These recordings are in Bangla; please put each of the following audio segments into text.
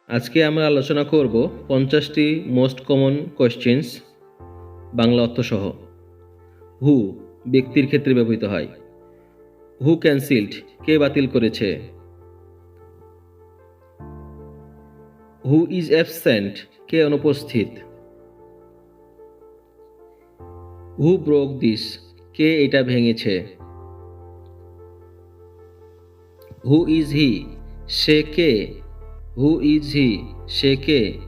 আজকে আমরা আলোচনা করব 50টি মোস্ট কমন কোয়েশ্চেন্স বাংলা অর্থসহ। হু ব্যক্তির ক্ষেত্রে ব্যবহৃত হয়। হু ক্যান্সেলড কে বাতিল করেছে। হু ইজ অ্যাবসেন্ট কে অনুপস্থিত। হু ব্রোক দিস কে এটা ভেঙেছে। Who is he say K. Who is he say K.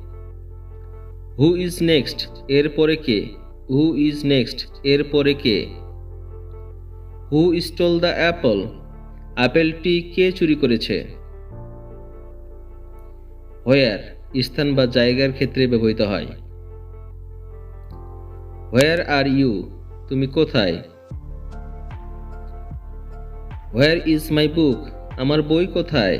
Who is next এর পরে কে। হু ইজ নেক্সট এর পরে কে। হু স্টোল দ্য অ্যাপল আপেলটি কে চুরি করেছে। হোয়ার স্থান বা জায়গার ক্ষেত্রে ব্যবহৃত হয়। হোয়ার আর ইউ তুমি কোথায়। হোয়ার ইজ মাই বুক আমার বই কোথায়।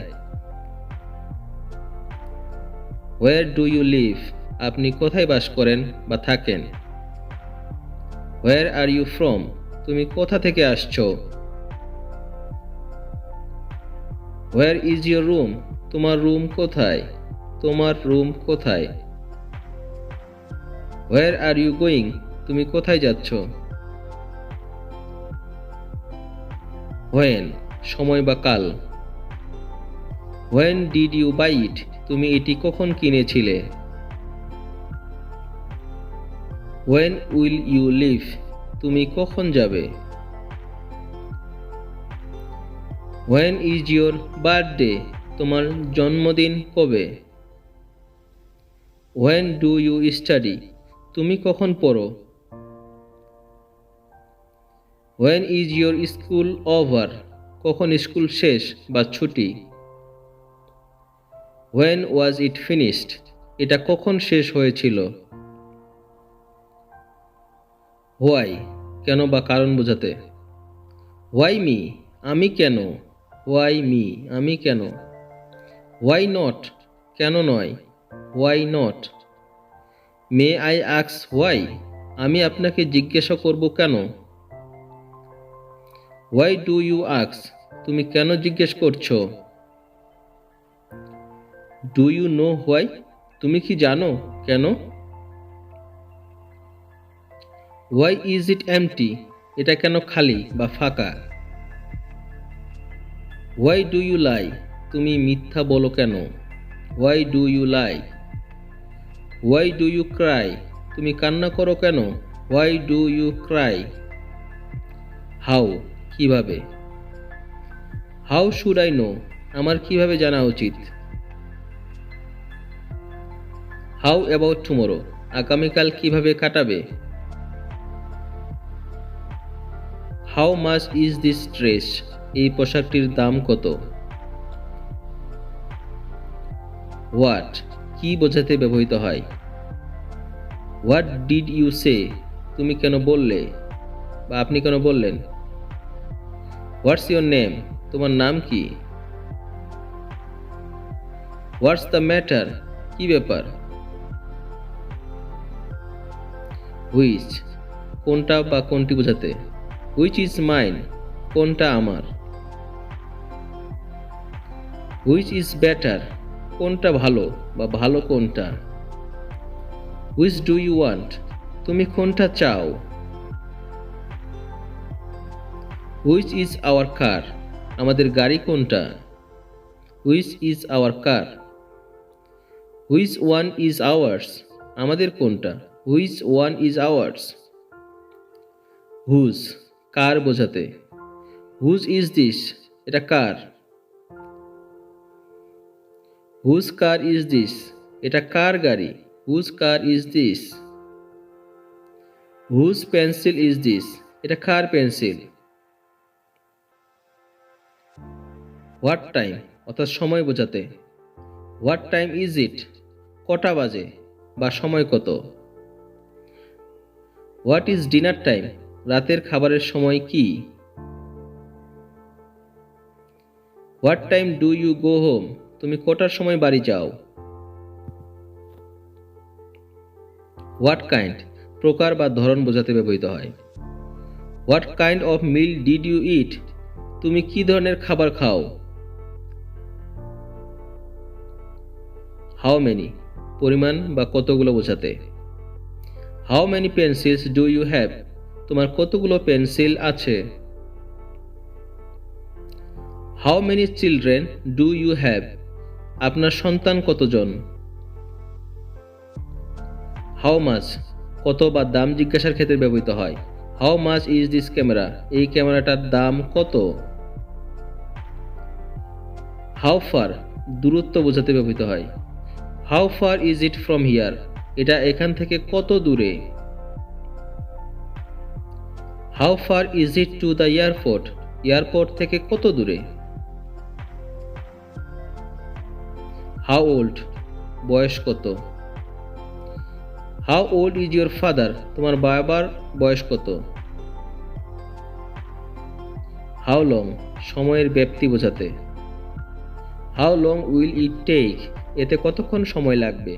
হোয়ার ডু ইউ লিভ আপনি কোথায় বাস করেন বা থাকেন। হোয়ার আর ইউ ফ্রম তুমি কোথা থেকে আসছো। হোয়ার ইজ ইউর রুম তোমার রুম কোথায়। তোমার রুম কোথায়। হোয়ার আর ইউ গোয়িং তুমি কোথায় যাচ্ছ। হোয়েন সময় বা কাল। হোয়েন ডিড ইউ বাই ইট তুমি এটি কখন কিনেছিলে। হোয়েন উইল ইউ লিভ তুমি কখন যাবে। হোয়েন ইজ ইউর বার্থডে তোমার জন্মদিন কবে। হোয়েন ডু ইউ স্টাডি তুমি কখন পড়ো। When is your school over কখন স্কুল শেষ বা ছুটি। হোয়েন ওয়াজ ইট ফিনিশড এটা কখন শেষ হয়েছিল। হোয়াই কেন বা কারণ বোঝাতে। হোয়াই মি আমি কেন। হোয়াই মি আমি কেন। হোয়াই নট কেন নয়। Why not. May I ask why আমি আপনাকে জিজ্ঞাসা করব কেন। হোয়াই ডু ইউ আস্ক তুমি কেন জিজ্ঞেস করছো। ডু ইউ নো হোয়াই তুমি কি জানো কেন। হোয়াই ইজ ইট এমটি এটা কেন খালি বা ফাঁকা। হোয়াই ডু ইউ লাই তুমি মিথ্যা বলো কেন। Why do you lie. Why do you cry তুমি কান্না করো কেন। Why do you cry. How কিভাবে। হাউ শুড আই নো আমার কিভাবে জানা উচিত। হাউ অ্যাবাউট টুমোরো আগামীকাল কিভাবে কাটাবে। How much is this dress এই পোশাকটির দাম কত। হোয়াট কি বোঝাতে ব্যবহৃত হয়। হোয়াট ডিড ইউ সে তুমি কেন বললে বা আপনি কেন বললেন। হোয়াটস ইউর নেম তোমার নাম কি। হোয়াটস দ্য ম্যাটার কি ব্যাপার। হুইচ কোনটা বা কোনটি বোঝাতে। হুইচ ইজ মাইন কোনটা আমার। হুইচ ইজ বেটার কোনটা ভালো বা ভালো কোনটা। হুইচ ডু ইউ ওয়ান্ট তুমি কোনটা চাও। হুইচ ইজ আওয়ার কার আমাদের গাড়ি কোনটা। Which is our car. Which one is ours আমাদের কোনটা। Which one is ours. Whose কার বোঝাতে। হুজ ইজ দিস এটা কার। হুজ কার ইজ দিস এটা কার গাড়ি। Whose car is this. Whose pencil is this এটা কার পেন্সিল। হোয়াট টাইম অর্থাৎ সময় বোঝাতে। হোয়াট টাইম ইজ ইট কটা বাজে বা সময় কত। হোয়াট ইজ ডিনার টাইম রাতের খাবারের সময় কি। What time do you go home তুমি কটার সময় বাড়ি যাও। হোয়াট কাইন্ড প্রকার বা ধরন বোঝাতে ব্যবহৃত হয়। What kind of meal did you eat তুমি কি ধরনের খাবার খাও। হাউ মেনি পরিমাণ বা কতগুলো বোঝাতে। How many pencils do you have তোমার কতগুলো পেন্সিল আছে। How many children do you have আপনার সন্তান কতজন। হাউ মাচ কত বা দাম জিজ্ঞাসার ক্ষেত্রে ব্যবহৃত হয়। How much is this camera এই ক্যামেরাটার দাম কত। হাউ ফার দূরত্ব বোঝাতে ব্যবহৃত হয়। How far is it from here এটা এখান থেকে কত দূরে। How far is it to the airport airport থেকে কত দূরে। হাউ ওল্ড বয়স কত। How old is your father তোমার বাবার বয়স কত। হাউ লং সময়ের ব্যাপ্তি বোঝাতে। How long will it take এতে কতক্ষণ সময় লাগবে।